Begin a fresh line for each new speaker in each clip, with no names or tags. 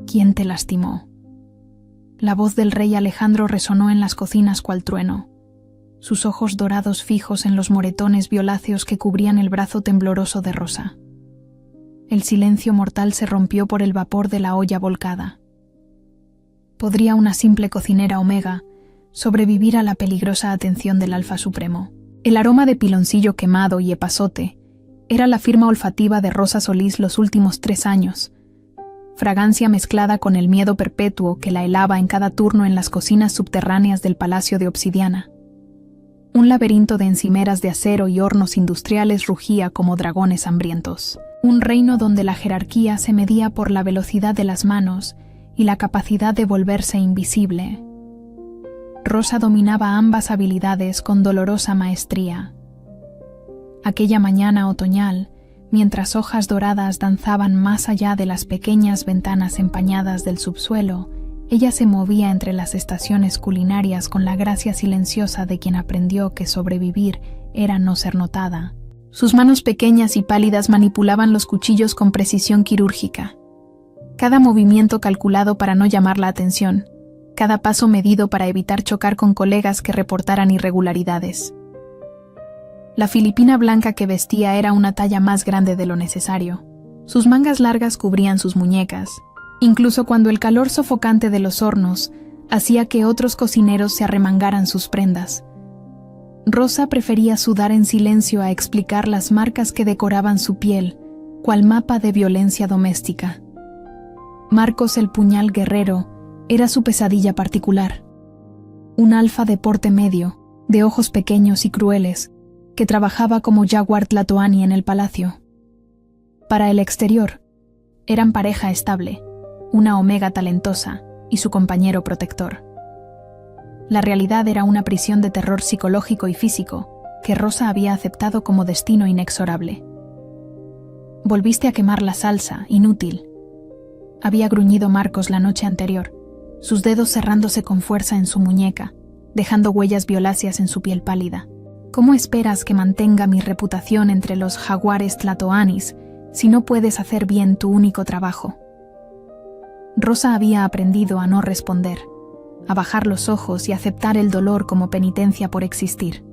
¿Quién te lastimó? La voz del rey Alejandro resonó en las cocinas cual trueno, sus ojos dorados fijos en los moretones violáceos que cubrían el brazo tembloroso de Rosa. El silencio mortal se rompió por el vapor de la olla volcada. ¿Podría una simple cocinera omega sobrevivir a la peligrosa atención del Alfa Supremo? El aroma de piloncillo quemado y epazote era la firma olfativa de Rosa Solís los últimos 3 años, fragancia mezclada con el miedo perpetuo que la helaba en cada turno en las cocinas subterráneas del Palacio de Obsidiana. Un laberinto de encimeras de acero y hornos industriales rugía como dragones hambrientos. Un reino donde la jerarquía se medía por la velocidad de las manos y la capacidad de volverse invisible. Rosa dominaba ambas habilidades con dolorosa maestría. Aquella mañana otoñal, mientras hojas doradas danzaban más allá de las pequeñas ventanas empañadas del subsuelo, ella se movía entre las estaciones culinarias con la gracia silenciosa de quien aprendió que sobrevivir era no ser notada. Sus manos pequeñas y pálidas manipulaban los cuchillos con precisión quirúrgica. Cada movimiento calculado para no llamar la atención, cada paso medido para evitar chocar con colegas que reportaran irregularidades. La filipina blanca que vestía era una talla más grande de lo necesario. Sus mangas largas cubrían sus muñecas, incluso cuando el calor sofocante de los hornos hacía que otros cocineros se arremangaran sus prendas. Rosa prefería sudar en silencio a explicar las marcas que decoraban su piel, cual mapa de violencia doméstica. Marcos el puñal guerrero era su pesadilla particular. Un alfa de porte medio, de ojos pequeños y crueles, que trabajaba como jaguar tlatoani en el palacio. Para el exterior, eran pareja estable, una omega talentosa y su compañero protector. La realidad era una prisión de terror psicológico y físico que Rosa había aceptado como destino inexorable. «Volviste a quemar la salsa, inútil», había gruñido Marcos la noche anterior, sus dedos cerrándose con fuerza en su muñeca, dejando huellas violáceas en su piel pálida. ¿Cómo esperas que mantenga mi reputación entre los jaguares tlatoanis si no puedes hacer bien tu único trabajo? Rosa había aprendido a no responder, a bajar los ojos y aceptar el dolor como penitencia por existir.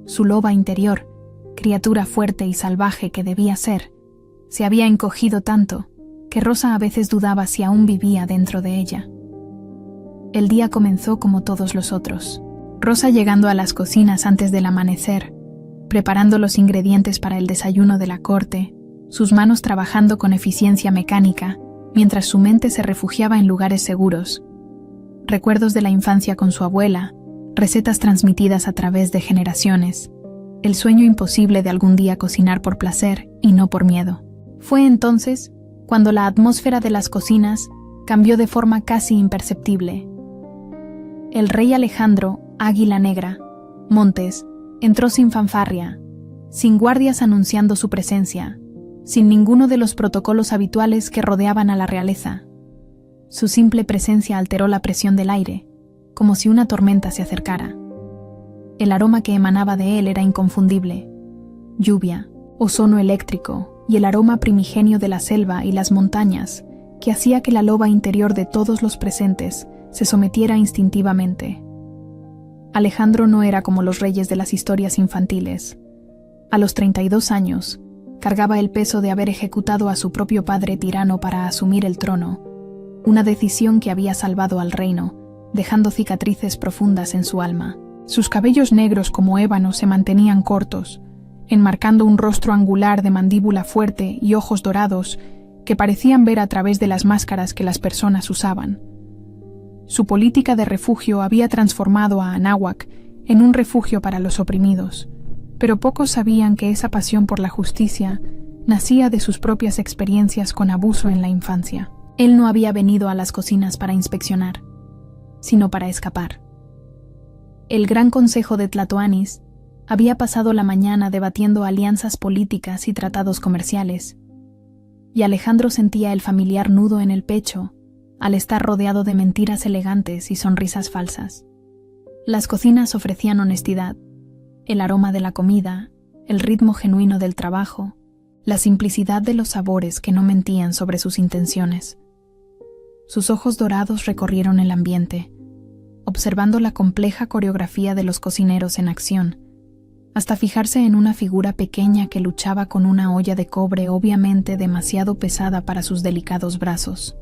Su loba interior, criatura fuerte y salvaje que debía ser, se había encogido tanto que Rosa a veces dudaba si aún vivía dentro de ella. El día comenzó como todos los otros. Rosa llegando a las cocinas antes del amanecer, preparando los ingredientes para el desayuno de la corte, sus manos trabajando con eficiencia mecánica, mientras su mente se refugiaba en lugares seguros. Recuerdos de la infancia con su abuela, recetas transmitidas a través de generaciones, el sueño imposible de algún día cocinar por placer y no por miedo. Fue entonces cuando la atmósfera de las cocinas cambió de forma casi imperceptible. El rey Alejandro, Águila Negra, Montes, entró sin fanfarria, sin guardias anunciando su presencia, sin ninguno de los protocolos habituales que rodeaban a la realeza. Su simple presencia alteró la presión del aire, como si una tormenta se acercara. El aroma que emanaba de él era inconfundible: lluvia, ozono eléctrico y el aroma primigenio de la selva y las montañas, que hacía que la loba interior de todos los presentes se sometiera instintivamente. Alejandro no era como los reyes de las historias infantiles. A los 32 años, cargaba el peso de haber ejecutado a su propio padre tirano para asumir el trono, una decisión que había salvado al reino, dejando cicatrices profundas en su alma. Sus cabellos negros como ébano se mantenían cortos, enmarcando un rostro angular de mandíbula fuerte y ojos dorados que parecían ver a través de las máscaras que las personas usaban. Su política de refugio había transformado a Anáhuac en un refugio para los oprimidos, pero pocos sabían que esa pasión por la justicia nacía de sus propias experiencias con abuso en la infancia. Él no había venido a las cocinas para inspeccionar, sino para escapar. El Gran Consejo de Tlatoanis había pasado la mañana debatiendo alianzas políticas y tratados comerciales, y Alejandro sentía el familiar nudo en el pecho al estar rodeado de mentiras elegantes y sonrisas falsas. Las cocinas ofrecían honestidad, el aroma de la comida, el ritmo genuino del trabajo, la simplicidad de los sabores que no mentían sobre sus intenciones. Sus ojos dorados recorrieron el ambiente, observando la compleja coreografía de los cocineros en acción, hasta fijarse en una figura pequeña que luchaba con una olla de cobre obviamente demasiado pesada para sus delicados brazos.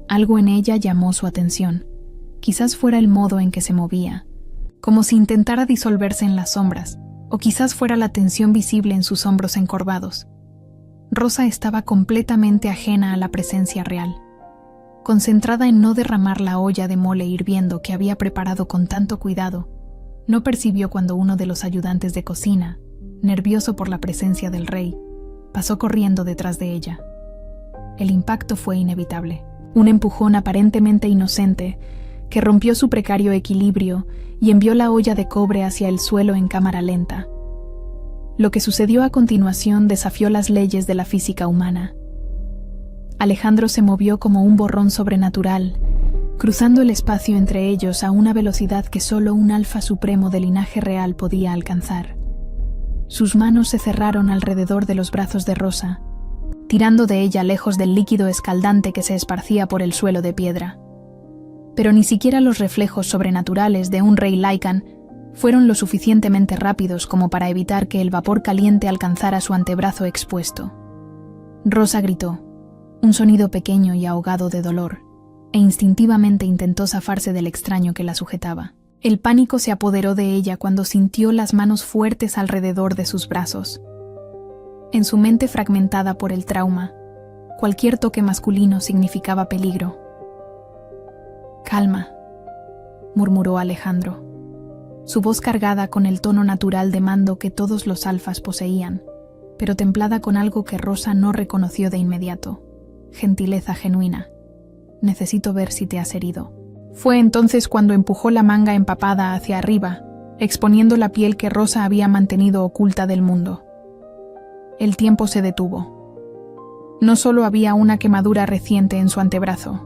Algo en ella llamó su atención, quizás fuera el modo en que se movía, como si intentara disolverse en las sombras, o quizás fuera la tensión visible en sus hombros encorvados. Rosa estaba completamente ajena a la presencia real, concentrada en no derramar la olla de mole hirviendo que había preparado con tanto cuidado. No percibió cuando uno de los ayudantes de cocina, nervioso por la presencia del rey, pasó corriendo detrás de ella. El impacto fue inevitable, un empujón aparentemente inocente que rompió su precario equilibrio y envió la olla de cobre hacia el suelo en cámara lenta. Lo que sucedió a continuación desafió las leyes de la física humana. Alejandro se movió como un borrón sobrenatural, cruzando el espacio entre ellos a una velocidad que solo un alfa supremo de linaje real podía alcanzar. Sus manos se cerraron alrededor de los brazos de Rosa, tirando de ella lejos del líquido escaldante que se esparcía por el suelo de piedra. Pero ni siquiera los reflejos sobrenaturales de un rey Lycan fueron lo suficientemente rápidos como para evitar que el vapor caliente alcanzara su antebrazo expuesto. Rosa gritó, un sonido pequeño y ahogado de dolor, e instintivamente intentó zafarse del extraño que la sujetaba. El pánico se apoderó de ella cuando sintió las manos fuertes alrededor de sus brazos. En su mente fragmentada por el trauma, cualquier toque masculino significaba peligro. «Calma», murmuró Alejandro, su voz cargada con el tono natural de mando que todos los alfas poseían, pero templada con algo que Rosa no reconoció de inmediato: gentileza genuina. «Necesito ver si te has herido». Fue entonces cuando empujó la manga empapada hacia arriba, exponiendo la piel que Rosa había mantenido oculta del mundo. El tiempo se detuvo. No solo había una quemadura reciente en su antebrazo.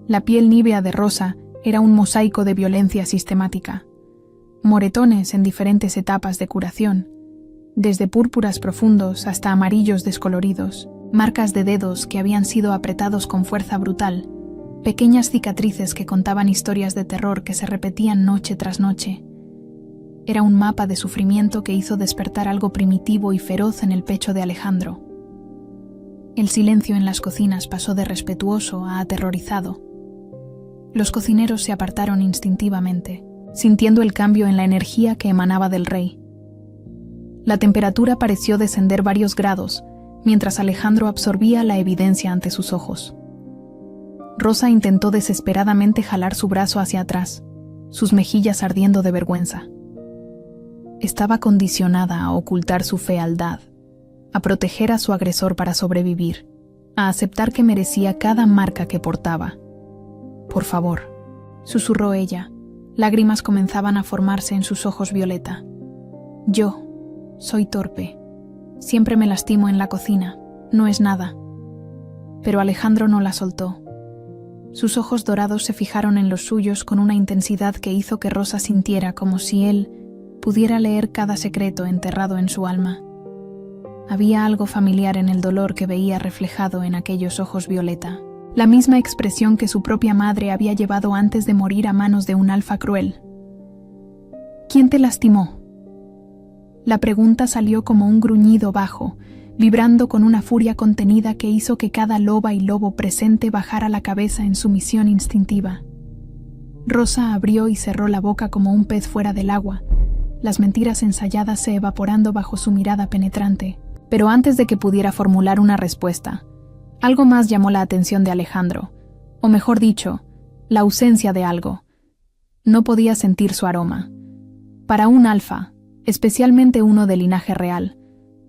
La piel nívea de Rosa era un mosaico de violencia sistemática. Moretones en diferentes etapas de curación, desde púrpuras profundos hasta amarillos descoloridos, marcas de dedos que habían sido apretados con fuerza brutal, pequeñas cicatrices que contaban historias de terror que se repetían noche tras noche. Era un mapa de sufrimiento que hizo despertar algo primitivo y feroz en el pecho de Alejandro. El silencio en las cocinas pasó de respetuoso a aterrorizado. Los cocineros se apartaron instintivamente, sintiendo el cambio en la energía que emanaba del rey. La temperatura pareció descender varios grados, mientras Alejandro absorbía la evidencia ante sus ojos. Rosa intentó desesperadamente jalar su brazo hacia atrás, sus mejillas ardiendo de vergüenza. Estaba condicionada a ocultar su fealdad, a proteger a su agresor para sobrevivir, a aceptar que merecía cada marca que portaba. «Por favor», susurró ella. Lágrimas comenzaban a formarse en sus ojos violeta. «Yo soy torpe. Siempre me lastimo en la cocina. No es nada». Pero Alejandro no la soltó. Sus ojos dorados se fijaron en los suyos con una intensidad que hizo que Rosa sintiera como si él pudiera leer cada secreto enterrado en su alma. Había algo familiar en el dolor que veía reflejado en aquellos ojos violeta. La misma expresión que su propia madre había llevado antes de morir a manos de un alfa cruel. «¿Quién te lastimó?». La pregunta salió como un gruñido bajo, vibrando con una furia contenida que hizo que cada loba y lobo presente bajara la cabeza en sumisión instintiva. Rosa abrió y cerró la boca como un pez fuera del agua, las mentiras ensayadas se evaporando bajo su mirada penetrante. Pero antes de que pudiera formular una respuesta, algo más llamó la atención de Alejandro, o mejor dicho, la ausencia de algo. No podía sentir su aroma. Para un alfa, especialmente uno de linaje real,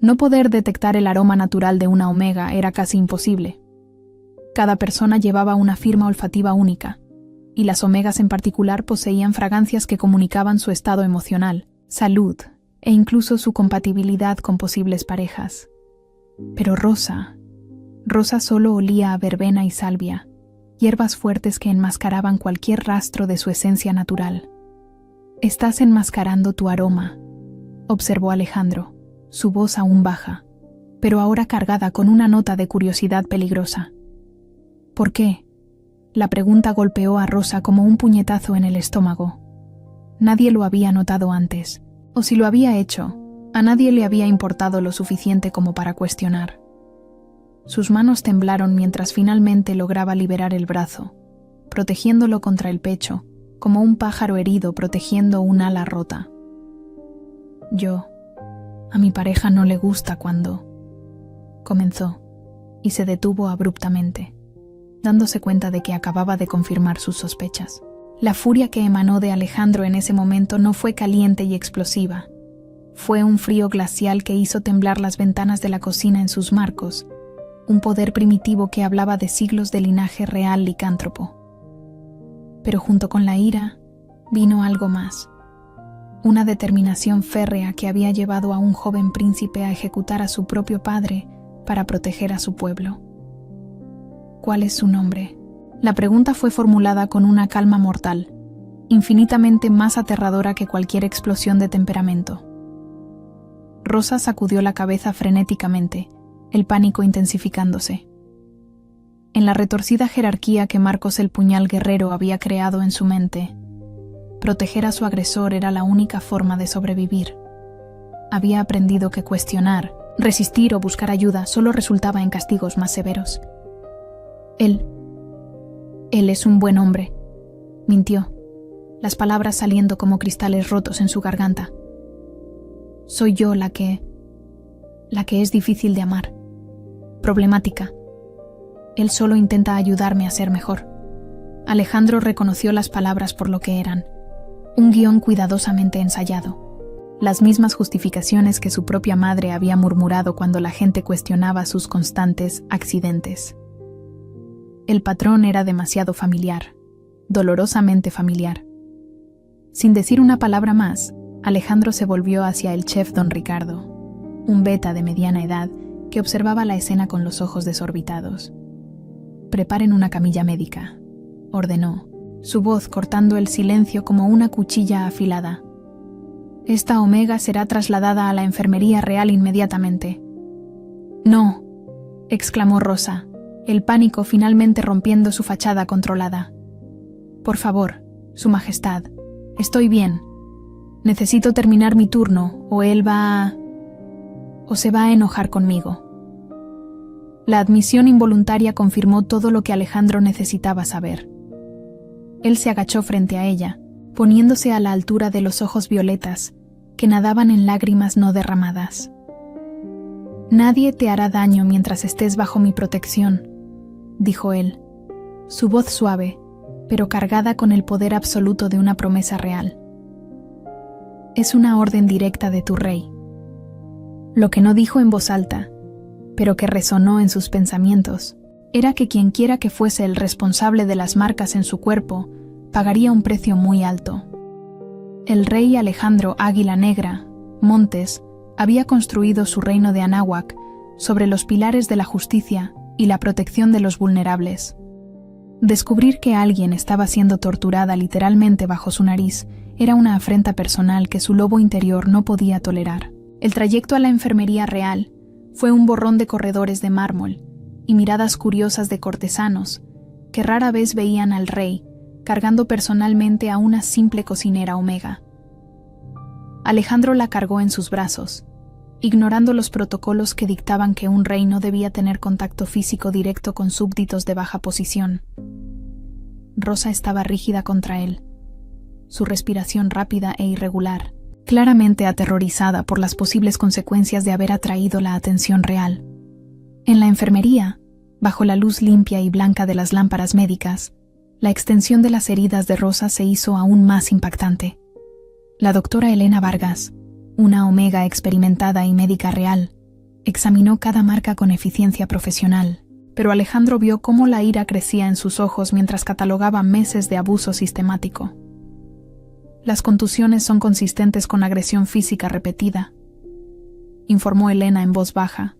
no poder detectar el aroma natural de una omega era casi imposible. Cada persona llevaba una firma olfativa única, y las omegas en particular poseían fragancias que comunicaban su estado emocional, salud e incluso su compatibilidad con posibles parejas. Pero Rosa solo olía a verbena y salvia, hierbas fuertes que enmascaraban cualquier rastro de su esencia natural. «Estás enmascarando tu aroma», observó Alejandro, su voz aún baja, pero ahora cargada con una nota de curiosidad peligrosa. ¿Por qué? La pregunta golpeó a Rosa como un puñetazo en el estómago. Nadie lo había notado antes, o si lo había hecho, a nadie le había importado lo suficiente como para cuestionar. Sus manos temblaron mientras finalmente lograba liberar el brazo, protegiéndolo contra el pecho, como un pájaro herido protegiendo un ala rota. A mi pareja no le gusta cuando... comenzó, y se detuvo abruptamente, dándose cuenta de que acababa de confirmar sus sospechas. La furia que emanó de Alejandro en ese momento no fue caliente y explosiva. Fue un frío glacial que hizo temblar las ventanas de la cocina en sus marcos, un poder primitivo que hablaba de siglos de linaje real licántropo. Pero junto con la ira, vino algo más. Una determinación férrea que había llevado a un joven príncipe a ejecutar a su propio padre para proteger a su pueblo. ¿Cuál es su nombre? La pregunta fue formulada con una calma mortal, infinitamente más aterradora que cualquier explosión de temperamento. Rosa sacudió la cabeza frenéticamente, el pánico intensificándose. En la retorcida jerarquía que Marcos el Puñal Guerrero había creado en su mente, proteger a su agresor era la única forma de sobrevivir. Había aprendido que cuestionar, resistir o buscar ayuda solo resultaba en castigos más severos. Él es un buen hombre, mintió, las palabras saliendo como cristales rotos en su garganta. Soy yo la que es difícil de amar, problemática. Él solo intenta ayudarme a ser mejor. Alejandro reconoció las palabras por lo que eran, un guión cuidadosamente ensayado, las mismas justificaciones que su propia madre había murmurado cuando la gente cuestionaba sus constantes accidentes. El patrón era demasiado familiar, dolorosamente familiar. Sin decir una palabra más, Alejandro se volvió hacia el chef don Ricardo, un beta de mediana edad que observaba la escena con los ojos desorbitados. «Preparen una camilla médica», ordenó, su voz cortando el silencio como una cuchilla afilada. «Esta Omega será trasladada a la enfermería real inmediatamente». «No», exclamó Rosa, el pánico finalmente rompiendo su fachada controlada. «Por favor, Su Majestad, estoy bien. Necesito terminar mi turno, o él se va a enojar conmigo». La admisión involuntaria confirmó todo lo que Alejandro necesitaba saber. Él se agachó frente a ella, poniéndose a la altura de los ojos violetas, que nadaban en lágrimas no derramadas. «Nadie te hará daño mientras estés bajo mi protección», dijo él, su voz suave, pero cargada con el poder absoluto de una promesa real. «Es una orden directa de tu rey». Lo que no dijo en voz alta, pero que resonó en sus pensamientos, era que quienquiera que fuese el responsable de las marcas en su cuerpo pagaría un precio muy alto. El rey Alejandro Águila Negra, Montes, había construido su reino de Anáhuac sobre los pilares de la justicia y la protección de los vulnerables. Descubrir que alguien estaba siendo torturada literalmente bajo su nariz era una afrenta personal que su lobo interior no podía tolerar. El trayecto a la enfermería real fue un borrón de corredores de mármol y miradas curiosas de cortesanos que rara vez veían al rey cargando personalmente a una simple cocinera Omega. Alejandro la cargó en sus brazos, ignorando los protocolos que dictaban que un rey no debía tener contacto físico directo con súbditos de baja posición. Rosa estaba rígida contra él, su respiración rápida e irregular, claramente aterrorizada por las posibles consecuencias de haber atraído la atención real. En la enfermería, bajo la luz limpia y blanca de las lámparas médicas, la extensión de las heridas de Rosa se hizo aún más impactante. La doctora Elena Vargas, una Omega experimentada y médica real, examinó cada marca con eficiencia profesional, pero Alejandro vio cómo la ira crecía en sus ojos mientras catalogaba meses de abuso sistemático. «Las contusiones son consistentes con agresión física repetida», informó Elena en voz baja,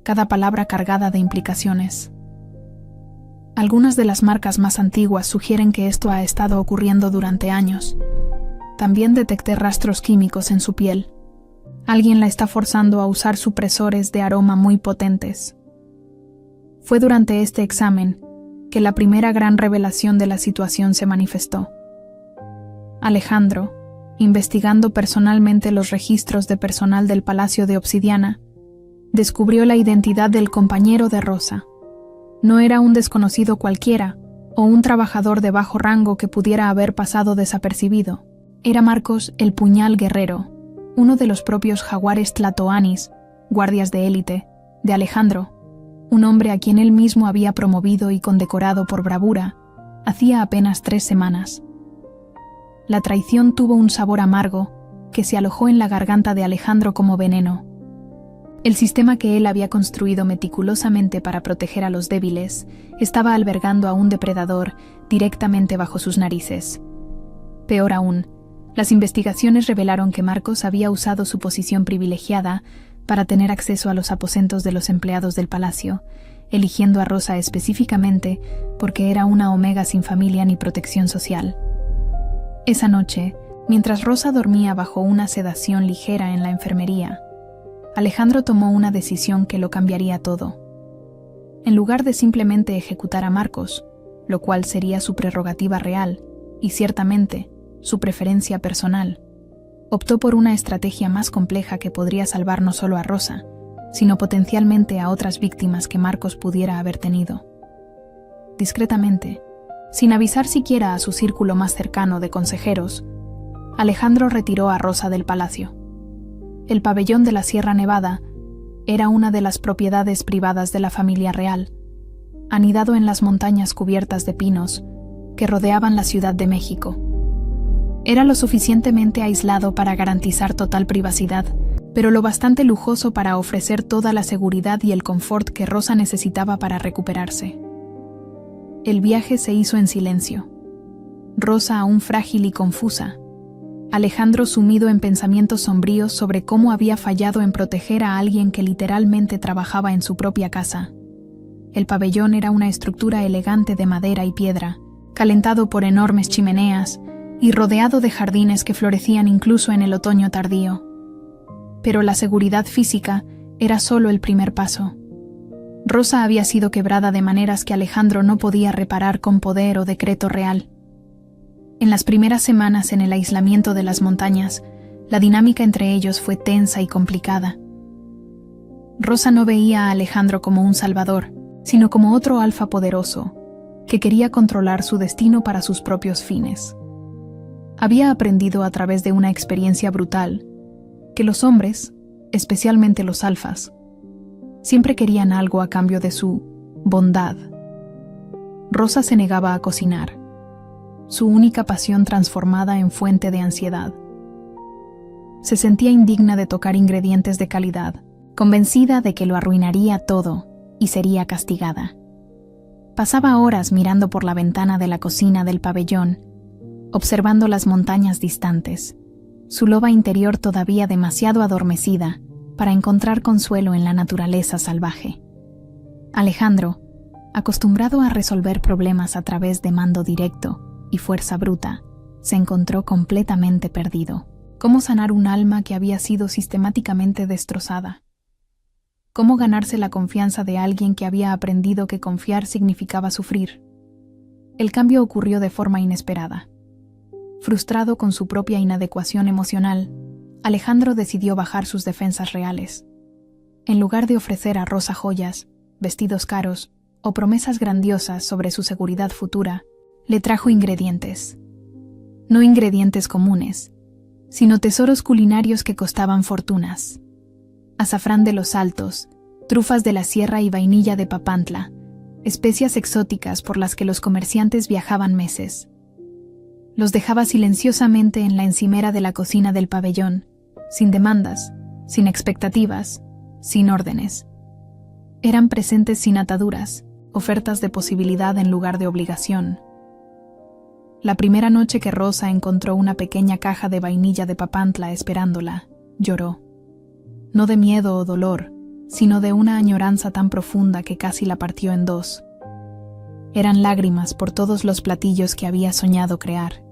cada palabra cargada de implicaciones. «Algunas de las marcas más antiguas sugieren que esto ha estado ocurriendo durante años. También detecté rastros químicos en su piel. Alguien la está forzando a usar supresores de aroma muy potentes». Fue durante este examen que la primera gran revelación de la situación se manifestó. Alejandro, investigando personalmente los registros de personal del Palacio de Obsidiana, descubrió la identidad del compañero de Rosa. No era un desconocido cualquiera o un trabajador de bajo rango que pudiera haber pasado desapercibido. Era Marcos el Puñal Guerrero, uno de los propios jaguares tlatoanis, guardias de élite, de Alejandro, un hombre a quien él mismo había promovido y condecorado por bravura hacía apenas 3 semanas. La traición tuvo un sabor amargo que se alojó en la garganta de Alejandro como veneno. El sistema que él había construido meticulosamente para proteger a los débiles estaba albergando a un depredador directamente bajo sus narices. Peor aún, las investigaciones revelaron que Marcos había usado su posición privilegiada para tener acceso a los aposentos de los empleados del palacio, eligiendo a Rosa específicamente porque era una omega sin familia ni protección social. Esa noche, mientras Rosa dormía bajo una sedación ligera en la enfermería, Alejandro tomó una decisión que lo cambiaría todo. En lugar de simplemente ejecutar a Marcos, lo cual sería su prerrogativa real y ciertamente su preferencia personal, optó por una estrategia más compleja que podría salvar no solo a Rosa, sino potencialmente a otras víctimas que Marcos pudiera haber tenido. Discretamente, sin avisar siquiera a su círculo más cercano de consejeros, Alejandro retiró a Rosa del palacio. El pabellón de la Sierra Nevada era una de las propiedades privadas de la familia real, anidado en las montañas cubiertas de pinos que rodeaban la Ciudad de México. Era lo suficientemente aislado para garantizar total privacidad, pero lo bastante lujoso para ofrecer toda la seguridad y el confort que Rosa necesitaba para recuperarse. El viaje se hizo en silencio. Rosa aún frágil y confusa. Alejandro sumido en pensamientos sombríos sobre cómo había fallado en proteger a alguien que literalmente trabajaba en su propia casa. El pabellón era una estructura elegante de madera y piedra, calentado por enormes chimeneas y rodeado de jardines que florecían incluso en el otoño tardío. Pero la seguridad física era solo el primer paso. Rosa había sido quebrada de maneras que Alejandro no podía reparar con poder o decreto real. En las primeras semanas en el aislamiento de las montañas, la dinámica entre ellos fue tensa y complicada. Rosa no veía a Alejandro como un salvador, sino como otro alfa poderoso, que quería controlar su destino para sus propios fines. Había aprendido a través de una experiencia brutal que los hombres, especialmente los alfas, siempre querían algo a cambio de su bondad. Rosa se negaba a cocinar, su única pasión transformada en fuente de ansiedad. Se sentía indigna de tocar ingredientes de calidad, convencida de que lo arruinaría todo y sería castigada. Pasaba horas mirando por la ventana de la cocina del pabellón, observando las montañas distantes, su loba interior todavía demasiado adormecida para encontrar consuelo en la naturaleza salvaje. Alejandro, acostumbrado a resolver problemas a través de mando directo y fuerza bruta, se encontró completamente perdido. ¿Cómo sanar un alma que había sido sistemáticamente destrozada? ¿Cómo ganarse la confianza de alguien que había aprendido que confiar significaba sufrir? El cambio ocurrió de forma inesperada. Frustrado con su propia inadecuación emocional, Alejandro decidió bajar sus defensas reales. En lugar de ofrecer a Rosa joyas, vestidos caros o promesas grandiosas sobre su seguridad futura, le trajo ingredientes. No ingredientes comunes, sino tesoros culinarios que costaban fortunas. Azafrán de los Altos, trufas de la sierra y vainilla de Papantla, especias exóticas por las que los comerciantes viajaban meses. Los dejaba silenciosamente en la encimera de la cocina del pabellón, sin demandas, sin expectativas, sin órdenes. Eran presentes sin ataduras, ofertas de posibilidad en lugar de obligación. La primera noche que Rosa encontró una pequeña caja de vainilla de Papantla esperándola, lloró. No de miedo o dolor, sino de una añoranza tan profunda que casi la partió en dos. Eran lágrimas por todos los platillos que había soñado crear,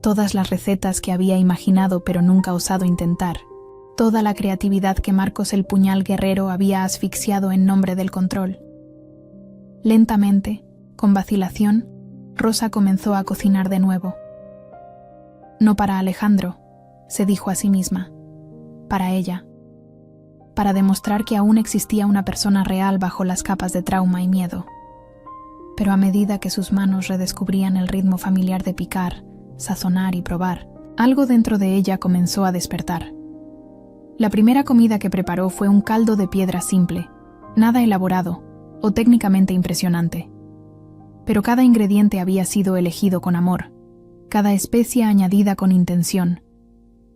todas las recetas que había imaginado pero nunca osado intentar, toda la creatividad que Marcos el Puñal Guerrero había asfixiado en nombre del control. Lentamente, Con vacilación, Rosa comenzó a cocinar de nuevo. No para Alejandro, se dijo a sí misma, para ella, para demostrar que aún existía una persona real bajo las capas de trauma y miedo. Pero a medida que sus manos redescubrían el ritmo familiar de picar, sazonar y probar, algo dentro de ella comenzó a despertar. La primera comida que preparó fue un caldo de piedra simple, nada elaborado o técnicamente impresionante. Pero cada ingrediente había sido elegido con amor, cada especia añadida con intención,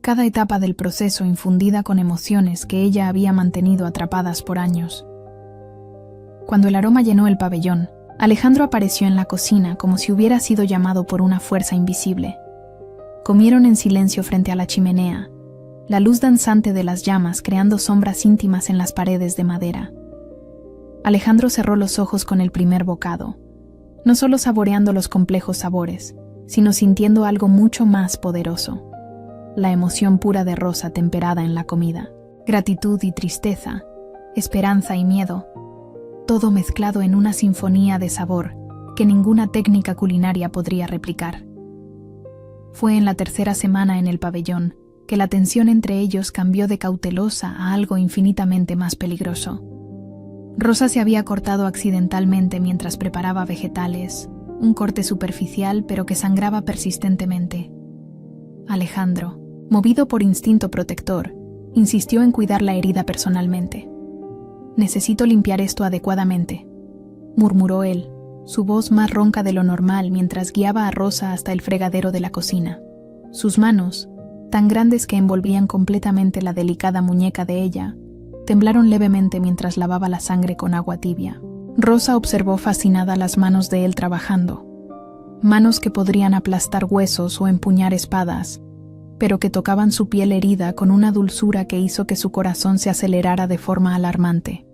cada etapa del proceso infundida con emociones que ella había mantenido atrapadas por años. Cuando el aroma llenó el pabellón, Alejandro apareció en la cocina como si hubiera sido llamado por una fuerza invisible. Comieron en silencio frente a la chimenea, la luz danzante de las llamas creando sombras íntimas en las paredes de madera. Alejandro cerró los ojos con el primer bocado, no solo saboreando los complejos sabores, sino sintiendo algo mucho más poderoso, la emoción pura de Rosa temperada en la comida, gratitud y tristeza, esperanza y miedo, todo mezclado en una sinfonía de sabor que ninguna técnica culinaria podría replicar. Fue en la tercera semana en el pabellón que la tensión entre ellos cambió de cautelosa a algo infinitamente más peligroso. Rosa se había cortado accidentalmente mientras preparaba vegetales, un corte superficial pero que sangraba persistentemente. Alejandro, movido por instinto protector, insistió en cuidar la herida personalmente. «Necesito limpiar esto adecuadamente», murmuró él, su voz más ronca de lo normal mientras guiaba a Rosa hasta el fregadero de la cocina. Sus manos, tan grandes que envolvían completamente la delicada muñeca de ella, temblaron levemente mientras lavaba la sangre con agua tibia. Rosa observó fascinada las manos de él trabajando, manos que podrían aplastar huesos o empuñar espadas, pero que tocaban su piel herida con una dulzura que hizo que su corazón se acelerara de forma alarmante.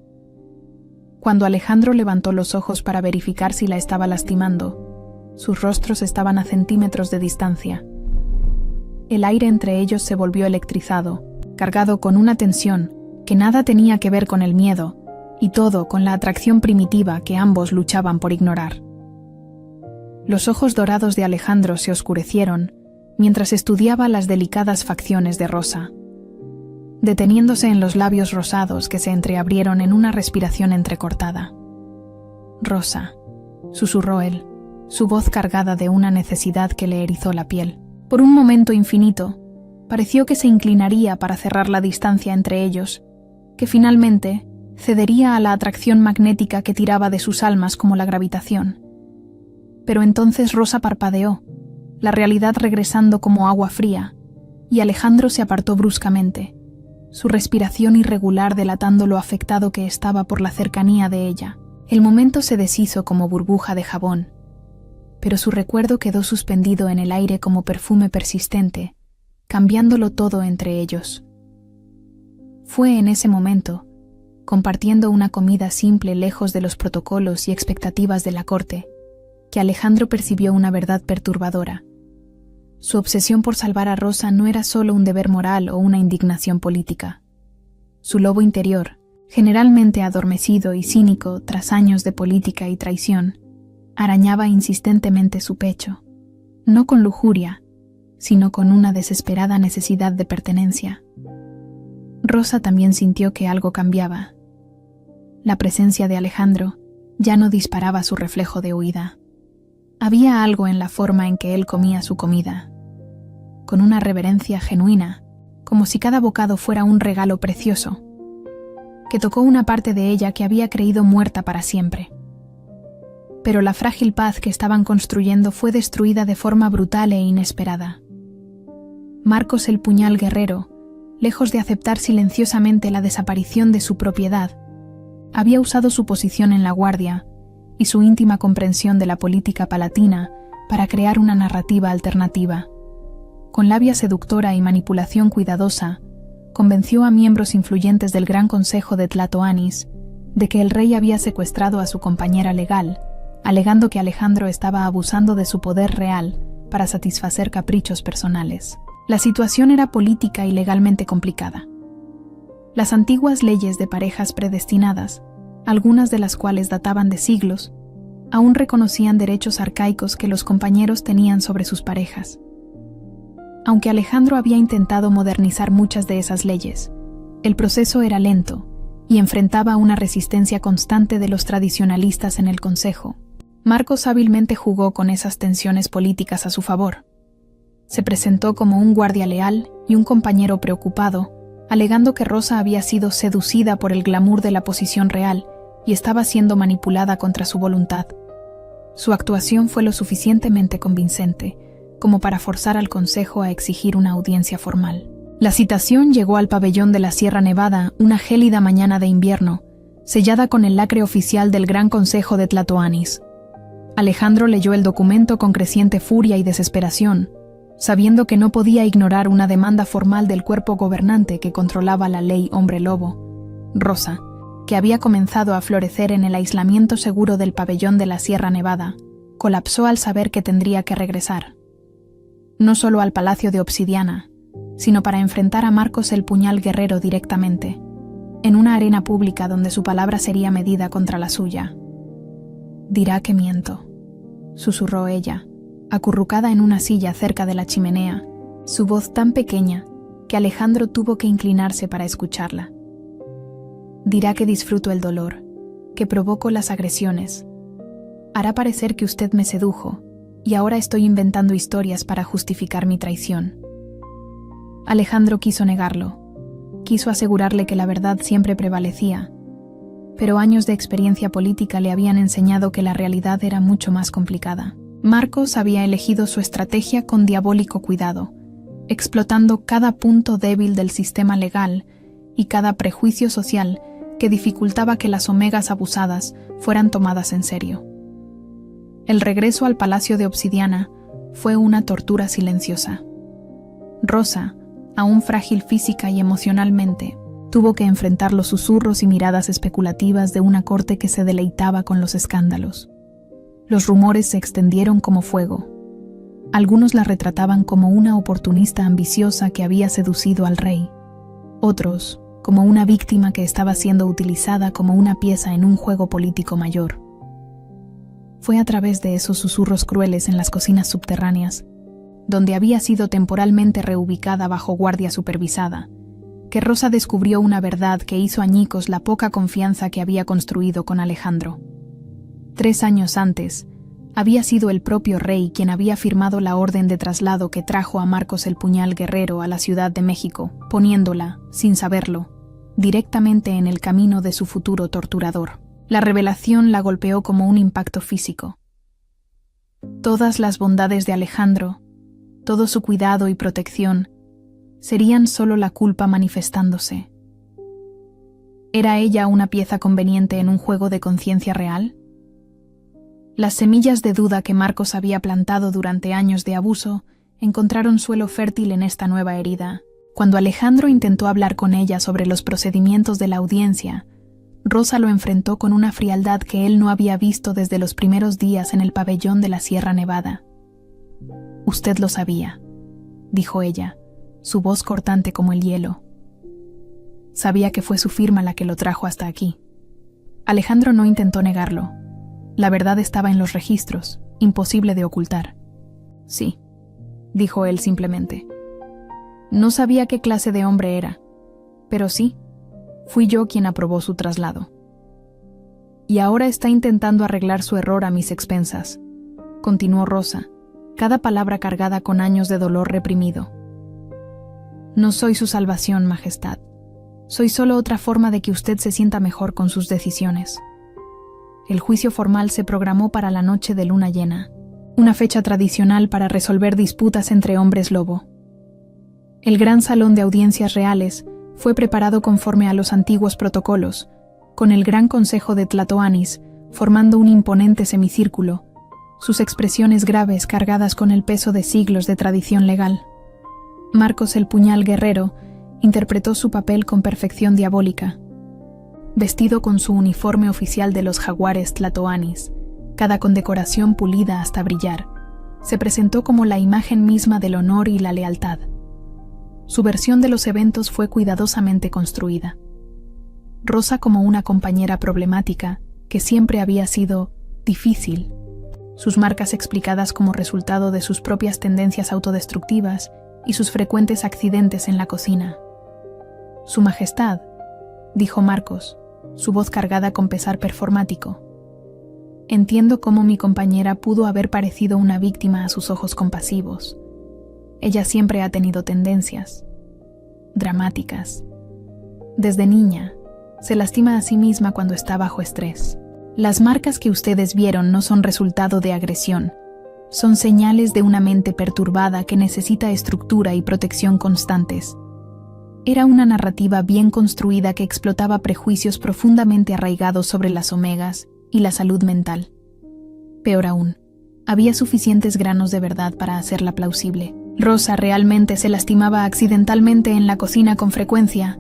Cuando Alejandro levantó los ojos para verificar si la estaba lastimando, sus rostros estaban a centímetros de distancia. El aire entre ellos se volvió electrizado, cargado con una tensión que nada tenía que ver con el miedo, y todo con la atracción primitiva que ambos luchaban por ignorar. Los ojos dorados de Alejandro se oscurecieron mientras estudiaba las delicadas facciones de Rosa, deteniéndose en los labios rosados que se entreabrieron en una respiración entrecortada. «Rosa», susurró él, su voz cargada de una necesidad que le erizó la piel. Por un momento infinito, pareció que se inclinaría para cerrar la distancia entre ellos, que finalmente cedería a la atracción magnética que tiraba de sus almas como la gravitación. Pero entonces Rosa parpadeó, la realidad regresando como agua fría, y Alejandro se apartó bruscamente, su respiración irregular delatando lo afectado que estaba por la cercanía de ella. El momento se deshizo como burbuja de jabón, pero su recuerdo quedó suspendido en el aire como perfume persistente, cambiándolo todo entre ellos. Fue en ese momento, compartiendo una comida simple lejos de los protocolos y expectativas de la corte, que Alejandro percibió una verdad perturbadora. Su obsesión por salvar a Rosa no era solo un deber moral o una indignación política. Su lobo interior, generalmente adormecido y cínico tras años de política y traición, arañaba insistentemente su pecho, no con lujuria, sino con una desesperada necesidad de pertenencia. Rosa también sintió que algo cambiaba. La presencia de Alejandro ya no disparaba su reflejo de huida. Había algo en la forma en que él comía su comida, con una reverencia genuina, como si cada bocado fuera un regalo precioso, que tocó una parte de ella que había creído muerta para siempre. Pero la frágil paz que estaban construyendo fue destruida de forma brutal e inesperada. Marcos el puñal guerrero, lejos de aceptar silenciosamente la desaparición de su propiedad, había usado su posición en la guardia y su íntima comprensión de la política palatina para crear una narrativa alternativa. Con labia seductora y manipulación cuidadosa, convenció a miembros influyentes del Gran Consejo de Tlatoanis de que el rey había secuestrado a su compañera legal, alegando que Alejandro estaba abusando de su poder real para satisfacer caprichos personales. La situación era política y legalmente complicada. Las antiguas leyes de parejas predestinadas, algunas de las cuales databan de siglos, aún reconocían derechos arcaicos que los compañeros tenían sobre sus parejas. Aunque Alejandro había intentado modernizar muchas de esas leyes, el proceso era lento y enfrentaba una resistencia constante de los tradicionalistas en el Consejo. Marcos hábilmente jugó con esas tensiones políticas a su favor. Se presentó como un guardia leal y un compañero preocupado, alegando que Rosa había sido seducida por el glamour de la posición real y estaba siendo manipulada contra su voluntad. Su actuación fue lo suficientemente convincente como para forzar al Consejo a exigir una audiencia formal. La citación llegó al pabellón de la Sierra Nevada una gélida mañana de invierno, sellada con el lacre oficial del Gran Consejo de Tlatoanis. Alejandro leyó el documento con creciente furia y desesperación, sabiendo que no podía ignorar una demanda formal del cuerpo gobernante que controlaba la ley hombre lobo. Rosa, que había comenzado a florecer en el aislamiento seguro del pabellón de la Sierra Nevada, colapsó al saber que tendría que regresar. No solo al Palacio de Obsidiana, sino para enfrentar a Marcos el Puñal Guerrero directamente, en una arena pública donde su palabra sería medida contra la suya. «Dirá que miento», susurró ella, acurrucada en una silla cerca de la chimenea, su voz tan pequeña que Alejandro tuvo que inclinarse para escucharla. «Dirá que disfruto el dolor, que provoco las agresiones. Hará parecer que usted me sedujo, y ahora estoy inventando historias para justificar mi traición». Alejandro quiso negarlo. Quiso asegurarle que la verdad siempre prevalecía, pero años de experiencia política le habían enseñado que la realidad era mucho más complicada. Marcos había elegido su estrategia con diabólico cuidado, explotando cada punto débil del sistema legal y cada prejuicio social que dificultaba que las omegas abusadas fueran tomadas en serio. El regreso al Palacio de Obsidiana fue una tortura silenciosa. Rosa, aún frágil física y emocionalmente, tuvo que enfrentar los susurros y miradas especulativas de una corte que se deleitaba con los escándalos. Los rumores se extendieron como fuego. Algunos la retrataban como una oportunista ambiciosa que había seducido al rey. Otros, como una víctima que estaba siendo utilizada como una pieza en un juego político mayor. Fue a través de esos susurros crueles en las cocinas subterráneas, donde había sido temporalmente reubicada bajo guardia supervisada, que Rosa descubrió una verdad que hizo añicos la poca confianza que había construido con Alejandro. 3 años antes, había sido el propio rey quien había firmado la orden de traslado que trajo a Marcos el Puñal Guerrero a la Ciudad de México, poniéndola, sin saberlo, directamente en el camino de su futuro torturador. La revelación la golpeó como un impacto físico. Todas las bondades de Alejandro, todo su cuidado y protección, serían solo la culpa manifestándose. ¿Era ella una pieza conveniente en un juego de conciencia real? Las semillas de duda que Marcos había plantado durante años de abuso encontraron suelo fértil en esta nueva herida. Cuando Alejandro intentó hablar con ella sobre los procedimientos de la audiencia, Rosa lo enfrentó con una frialdad que él no había visto desde los primeros días en el pabellón de la Sierra Nevada. «Usted lo sabía», dijo ella, su voz cortante como el hielo. «Sabía que fue su firma la que lo trajo hasta aquí». Alejandro no intentó negarlo. La verdad estaba en los registros, imposible de ocultar. «Sí», dijo él simplemente. «No sabía qué clase de hombre era, pero sí, fui yo quien aprobó su traslado. Y ahora está intentando arreglar su error a mis expensas», continuó Rosa, cada palabra cargada con años de dolor reprimido. «No soy su salvación, Majestad. Soy solo otra forma de que usted se sienta mejor con sus decisiones». El juicio formal se programó para la noche de luna llena, una fecha tradicional para resolver disputas entre hombres lobo. El gran salón de audiencias reales fue preparado conforme a los antiguos protocolos, con el Gran Consejo de Tlatoanis formando un imponente semicírculo, sus expresiones graves cargadas con el peso de siglos de tradición legal. Marcos el Puñal Guerrero interpretó su papel con perfección diabólica. Vestido con su uniforme oficial de los jaguares tlatoanis, cada condecoración pulida hasta brillar, se presentó como la imagen misma del honor y la lealtad. Su versión de los eventos fue cuidadosamente construida. Rosa, como una compañera problemática, que siempre había sido difícil, sus marcas explicadas como resultado de sus propias tendencias autodestructivas y sus frecuentes accidentes en la cocina. Su Majestad, dijo Marcos, su voz cargada con pesar performático. Entiendo cómo mi compañera pudo haber parecido una víctima a sus ojos compasivos. Ella siempre ha tenido tendencias dramáticas. Desde niña, se lastima a sí misma cuando está bajo estrés. Las marcas que ustedes vieron no son resultado de agresión. Son señales de una mente perturbada que necesita estructura y protección constantes. Era una narrativa bien construida que explotaba prejuicios profundamente arraigados sobre las omegas y la salud mental. Peor aún, había suficientes granos de verdad para hacerla plausible. Rosa realmente se lastimaba accidentalmente en la cocina con frecuencia,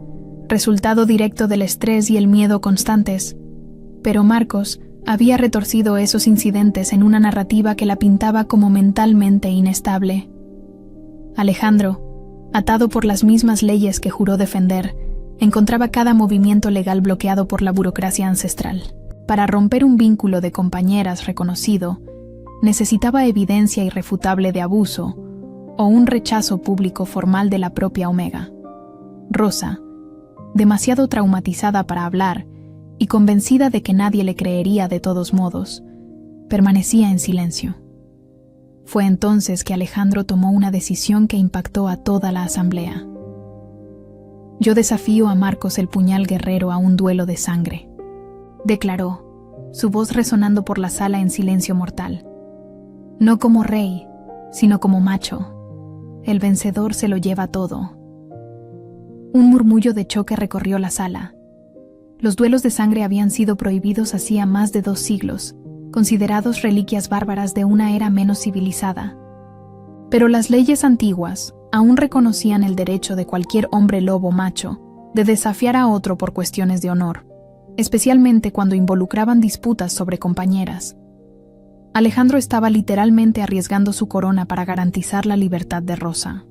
resultado directo del estrés y el miedo constantes. Pero Marcos había retorcido esos incidentes en una narrativa que la pintaba como mentalmente inestable. Alejandro, atado por las mismas leyes que juró defender, encontraba cada movimiento legal bloqueado por la burocracia ancestral. Para romper un vínculo de compañeras reconocido, necesitaba evidencia irrefutable de abuso o un rechazo público formal de la propia Omega. Rosa, demasiado traumatizada para hablar y convencida de que nadie le creería de todos modos, permanecía en silencio. Fue entonces que Alejandro tomó una decisión que impactó a toda la asamblea. Yo desafío a Marcos el Puñal Guerrero a un duelo de sangre, declaró, su voz resonando por la sala en silencio mortal. No como rey, sino como macho. El vencedor se lo lleva todo. Un murmullo de choque recorrió la sala. Los duelos de sangre habían sido prohibidos hacía más de 2 siglos, considerados reliquias bárbaras de una era menos civilizada. Pero las leyes antiguas aún reconocían el derecho de cualquier hombre lobo macho de desafiar a otro por cuestiones de honor, especialmente cuando involucraban disputas sobre compañeras. Alejandro estaba literalmente arriesgando su corona para garantizar la libertad de Rosa.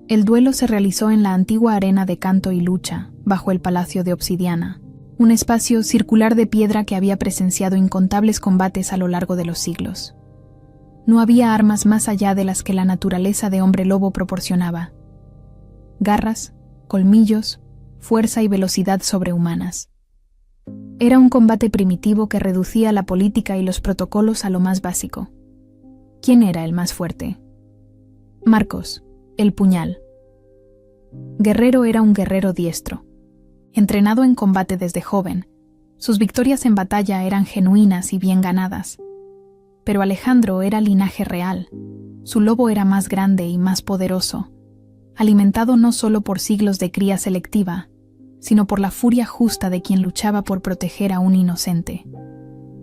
El duelo se realizó en la antigua arena de canto y lucha, bajo el Palacio de Obsidiana, un espacio circular de piedra que había presenciado incontables combates a lo largo de los siglos. No había armas más allá de las que la naturaleza de hombre lobo proporcionaba. Garras, colmillos, fuerza y velocidad sobrehumanas. Era un combate primitivo que reducía la política y los protocolos a lo más básico. ¿Quién era el más fuerte? Marcos, el puñal. Guerrero era un guerrero diestro. Entrenado en combate desde joven, sus victorias en batalla eran genuinas y bien ganadas. Pero Alejandro era linaje real. Su lobo era más grande y más poderoso, alimentado no solo por siglos de cría selectiva, sino por la furia justa de quien luchaba por proteger a un inocente.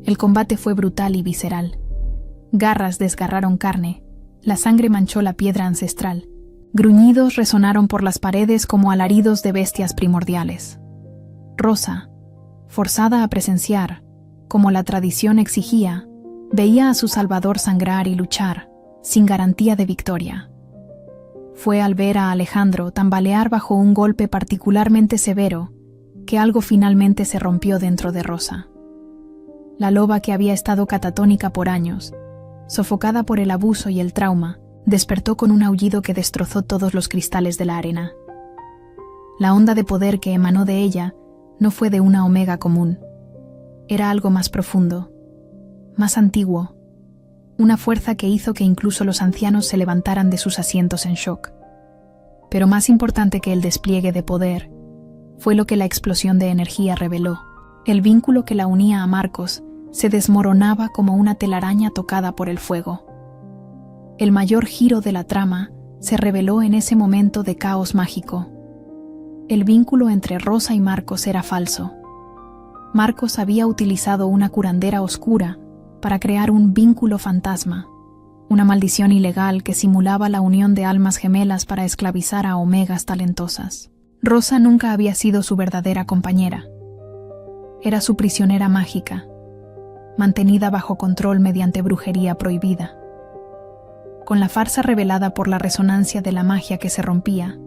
El combate fue brutal y visceral. Garras desgarraron carne, la sangre manchó la piedra ancestral, gruñidos resonaron por las paredes como alaridos de bestias primordiales. Rosa, forzada a presenciar, como la tradición exigía, veía a su salvador sangrar y luchar, sin garantía de victoria. Fue al ver a Alejandro tambalear bajo un golpe particularmente severo que algo finalmente se rompió dentro de Rosa. La loba que había estado catatónica por años, sofocada por el abuso y el trauma, despertó con un aullido que destrozó todos los cristales de la arena. La onda de poder que emanó de ella no fue de una omega común. Era algo más profundo, más antiguo, una fuerza que hizo que incluso los ancianos se levantaran de sus asientos en shock. Pero más importante que el despliegue de poder fue lo que la explosión de energía reveló. El vínculo que la unía a Marcos se desmoronaba como una telaraña tocada por el fuego. El mayor giro de la trama se reveló en ese momento de caos mágico. El vínculo entre Rosa y Marcos era falso. Marcos había utilizado una curandera oscura para crear un vínculo fantasma, una maldición ilegal que simulaba la unión de almas gemelas para esclavizar a omegas talentosas. Rosa nunca había sido su verdadera compañera. Era su prisionera mágica, mantenida bajo control mediante brujería prohibida. Con la farsa revelada por la resonancia de la magia que se rompía,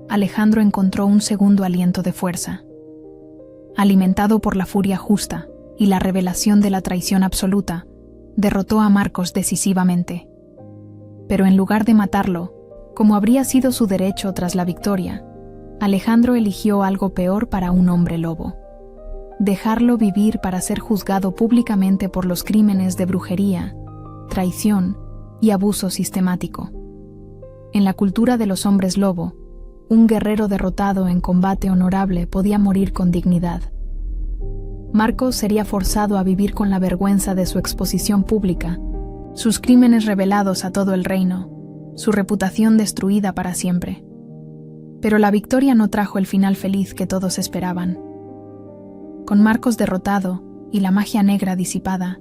Alejandro encontró un segundo aliento de fuerza. Alimentado por la furia justa, y la revelación de la traición absoluta, derrotó a Marcos decisivamente. Pero en lugar de matarlo, como habría sido su derecho tras la victoria, Alejandro eligió algo peor para un hombre lobo: dejarlo vivir para ser juzgado públicamente por los crímenes de brujería, traición y abuso sistemático. En la cultura de los hombres lobo, un guerrero derrotado en combate honorable podía morir con dignidad. Marcos sería forzado a vivir con la vergüenza de su exposición pública, sus crímenes revelados a todo el reino, su reputación destruida para siempre. Pero la victoria no trajo el final feliz que todos esperaban. Con Marcos derrotado y la magia negra disipada,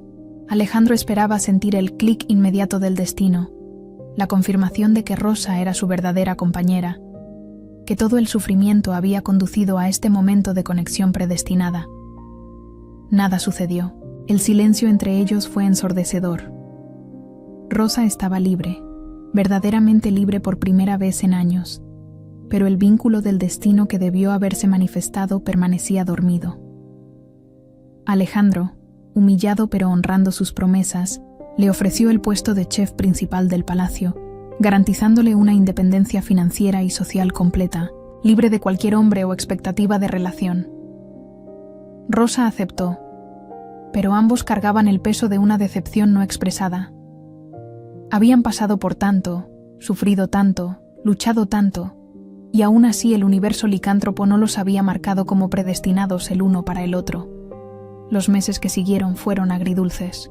Alejandro esperaba sentir el clic inmediato del destino, la confirmación de que Rosa era su verdadera compañera, que todo el sufrimiento había conducido a este momento de conexión predestinada. Nada sucedió. El silencio entre ellos fue ensordecedor. Rosa estaba libre, verdaderamente libre por primera vez en años, pero el vínculo del destino que debió haberse manifestado permanecía dormido. Alejandro, humillado pero honrando sus promesas, le ofreció el puesto de chef principal del palacio, garantizándole una independencia financiera y social completa, libre de cualquier hombre o expectativa de relación. Rosa aceptó, pero ambos cargaban el peso de una decepción no expresada. Habían pasado por tanto, sufrido tanto, luchado tanto, y aún así el universo licántropo no los había marcado como predestinados el uno para el otro. Los meses que siguieron fueron agridulces.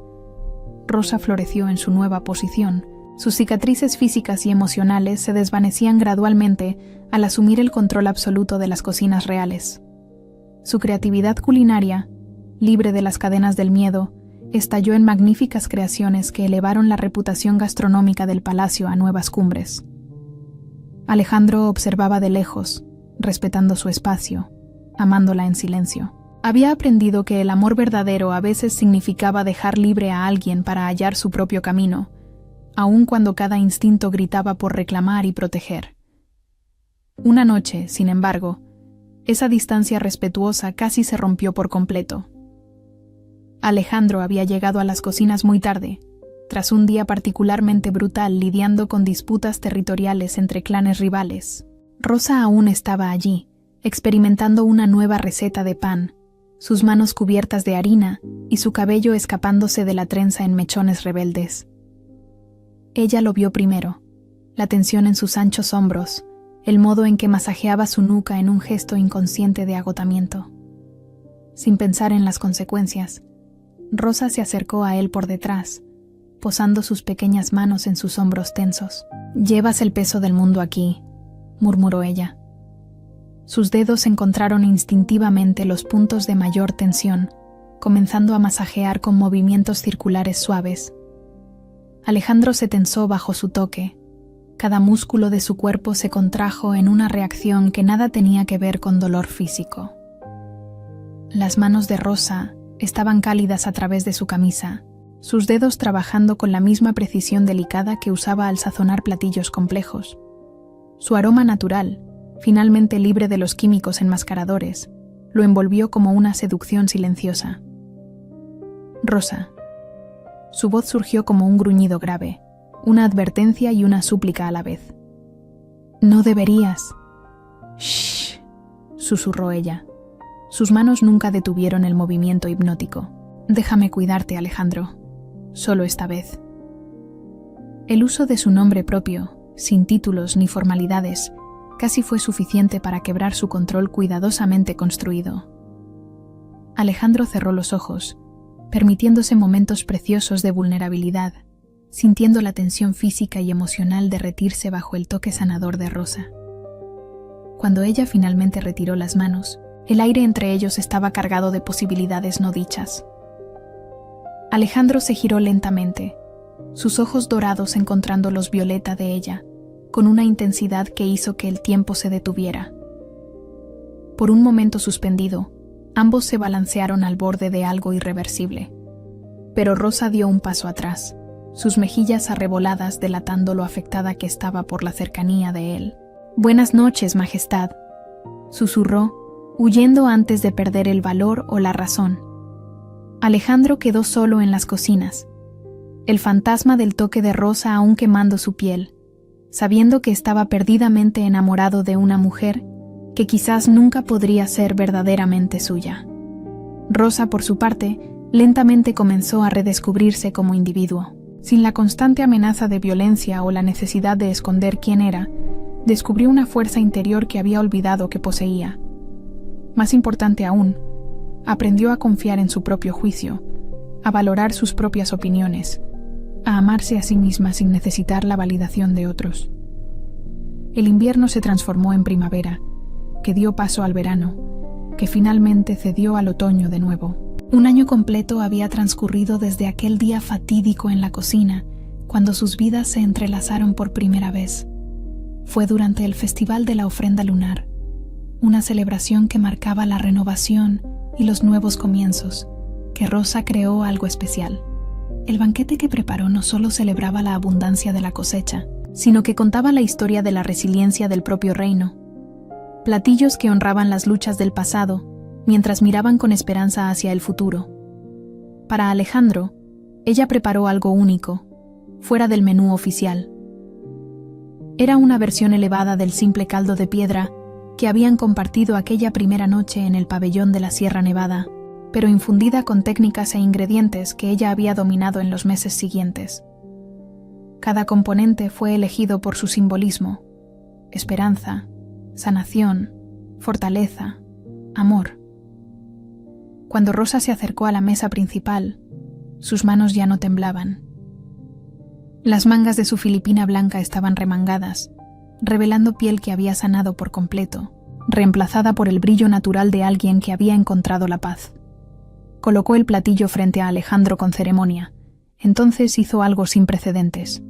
Rosa floreció en su nueva posición. Sus cicatrices físicas y emocionales se desvanecían gradualmente al asumir el control absoluto de las cocinas reales. Su creatividad culinaria, libre de las cadenas del miedo, estalló en magníficas creaciones que elevaron la reputación gastronómica del palacio a nuevas cumbres. Alejandro observaba de lejos, respetando su espacio, amándola en silencio. Había aprendido que el amor verdadero a veces significaba dejar libre a alguien para hallar su propio camino, aun cuando cada instinto gritaba por reclamar y proteger. Una noche, sin embargo, esa distancia respetuosa casi se rompió por completo. Alejandro había llegado a las cocinas muy tarde, tras un día particularmente brutal lidiando con disputas territoriales entre clanes rivales. Rosa aún estaba allí, experimentando una nueva receta de pan, sus manos cubiertas de harina y su cabello escapándose de la trenza en mechones rebeldes. Ella lo vio primero, la tensión en sus anchos hombros, el modo en que masajeaba su nuca en un gesto inconsciente de agotamiento. Sin pensar en las consecuencias, Rosa se acercó a él por detrás, posando sus pequeñas manos en sus hombros tensos. «Llevas el peso del mundo aquí», murmuró ella. Sus dedos encontraron instintivamente los puntos de mayor tensión, comenzando a masajear con movimientos circulares suaves. Alejandro se tensó bajo su toque. Cada músculo de su cuerpo se contrajo en una reacción que nada tenía que ver con dolor físico. Las manos de Rosa estaban cálidas a través de su camisa, sus dedos trabajando con la misma precisión delicada que usaba al sazonar platillos complejos. Su aroma natural, finalmente libre de los químicos enmascaradores, lo envolvió como una seducción silenciosa. «Rosa». Su voz surgió como un gruñido grave, una advertencia y una súplica a la vez. «No deberías». «Shh», susurró ella. Sus manos nunca detuvieron el movimiento hipnótico. «Déjame cuidarte, Alejandro. Solo esta vez». El uso de su nombre propio, sin títulos ni formalidades, casi fue suficiente para quebrar su control cuidadosamente construido. Alejandro cerró los ojos, permitiéndose momentos preciosos de vulnerabilidad, sintiendo la tensión física y emocional derretirse bajo el toque sanador de Rosa. Cuando ella finalmente retiró las manos, el aire entre ellos estaba cargado de posibilidades no dichas. Alejandro se giró lentamente, sus ojos dorados encontrando los violeta de ella, con una intensidad que hizo que el tiempo se detuviera. Por un momento suspendido, ambos se balancearon al borde de algo irreversible. Pero Rosa dio un paso atrás, sus mejillas arreboladas delatando lo afectada que estaba por la cercanía de él. «Buenas noches, Majestad», susurró, huyendo antes de perder el valor o la razón. Alejandro quedó solo en las cocinas, el fantasma del toque de rosa aún quemando su piel, sabiendo que estaba perdidamente enamorado de una mujer que quizás nunca podría ser verdaderamente suya. Rosa, por su parte, lentamente comenzó a redescubrirse como individuo. Sin la constante amenaza de violencia o la necesidad de esconder quién era, descubrió una fuerza interior que había olvidado que poseía. Más importante aún, aprendió a confiar en su propio juicio, a valorar sus propias opiniones, a amarse a sí misma sin necesitar la validación de otros. El invierno se transformó en primavera, que dio paso al verano, que finalmente cedió al otoño de nuevo. Un año completo había transcurrido desde aquel día fatídico en la cocina, cuando sus vidas se entrelazaron por primera vez. Fue durante el Festival de la Ofrenda Lunar, una celebración que marcaba la renovación y los nuevos comienzos, que Rosa creó algo especial. El banquete que preparó no solo celebraba la abundancia de la cosecha, sino que contaba la historia de la resiliencia del propio reino. Platillos que honraban las luchas del pasado, mientras miraban con esperanza hacia el futuro. Para Alejandro, ella preparó algo único, fuera del menú oficial. Era una versión elevada del simple caldo de piedra que habían compartido aquella primera noche en el pabellón de la Sierra Nevada, pero infundida con técnicas e ingredientes que ella había dominado en los meses siguientes. Cada componente fue elegido por su simbolismo: esperanza, sanación, fortaleza, amor. Cuando Rosa se acercó a la mesa principal, sus manos ya no temblaban. Las mangas de su filipina blanca estaban remangadas, revelando piel que había sanado por completo, reemplazada por el brillo natural de alguien que había encontrado la paz. Colocó el platillo frente a Alejandro con ceremonia. Entonces hizo algo sin precedentes.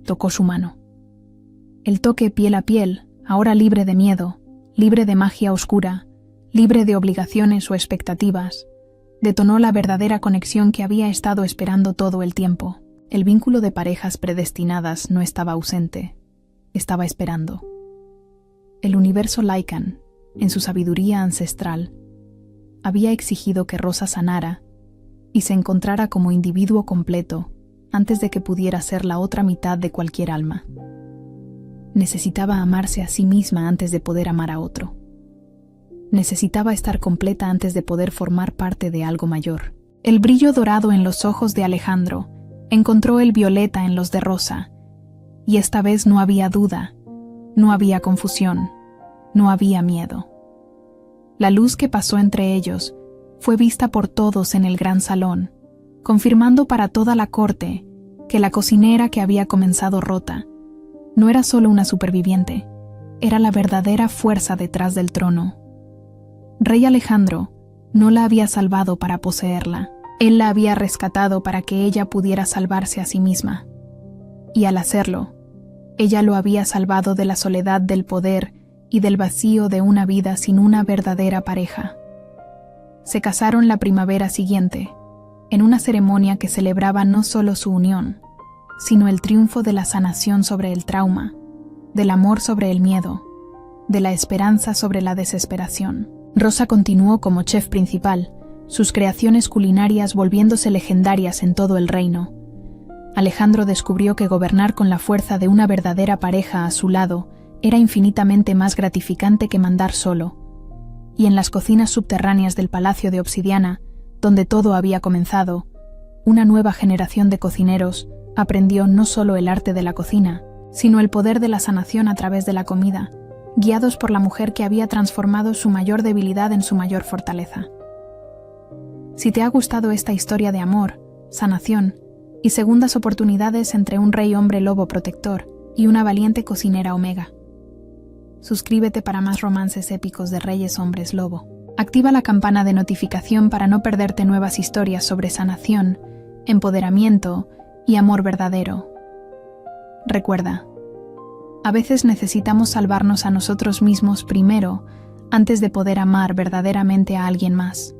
Tocó su mano. El toque piel a piel, ahora libre de miedo, libre de magia oscura, libre de obligaciones o expectativas, detonó la verdadera conexión que había estado esperando todo el tiempo. El vínculo de parejas predestinadas no estaba ausente, estaba esperando. El universo Lycan, en su sabiduría ancestral, había exigido que Rosa sanara y se encontrara como individuo completo antes de que pudiera ser la otra mitad de cualquier alma. Necesitaba amarse a sí misma antes de poder amar a otro. Necesitaba estar completa antes de poder formar parte de algo mayor. El brillo dorado en los ojos de Alejandro encontró el violeta en los de Rosa, y esta vez no había duda, no había confusión, no había miedo. La luz que pasó entre ellos fue vista por todos en el gran salón, confirmando para toda la corte que la cocinera que había comenzado rota no era solo una superviviente, era la verdadera fuerza detrás del trono. Rey Alejandro no la había salvado para poseerla, él la había rescatado para que ella pudiera salvarse a sí misma. Y al hacerlo, ella lo había salvado de la soledad del poder y del vacío de una vida sin una verdadera pareja. Se casaron la primavera siguiente, en una ceremonia que celebraba no solo su unión, sino el triunfo de la sanación sobre el trauma, del amor sobre el miedo, de la esperanza sobre la desesperación. Rosa continuó como chef principal, sus creaciones culinarias volviéndose legendarias en todo el reino. Alejandro descubrió que gobernar con la fuerza de una verdadera pareja a su lado era infinitamente más gratificante que mandar solo, y en las cocinas subterráneas del Palacio de Obsidiana, donde todo había comenzado, una nueva generación de cocineros aprendió no solo el arte de la cocina, sino el poder de la sanación a través de la comida, guiados por la mujer que había transformado su mayor debilidad en su mayor fortaleza. Si te ha gustado esta historia de amor, sanación y segundas oportunidades entre un rey hombre lobo protector y una valiente cocinera omega, suscríbete para más romances épicos de reyes hombres lobo. Activa la campana de notificación para no perderte nuevas historias sobre sanación, empoderamiento y amor verdadero. Recuerda, a veces necesitamos salvarnos a nosotros mismos primero antes de poder amar verdaderamente a alguien más.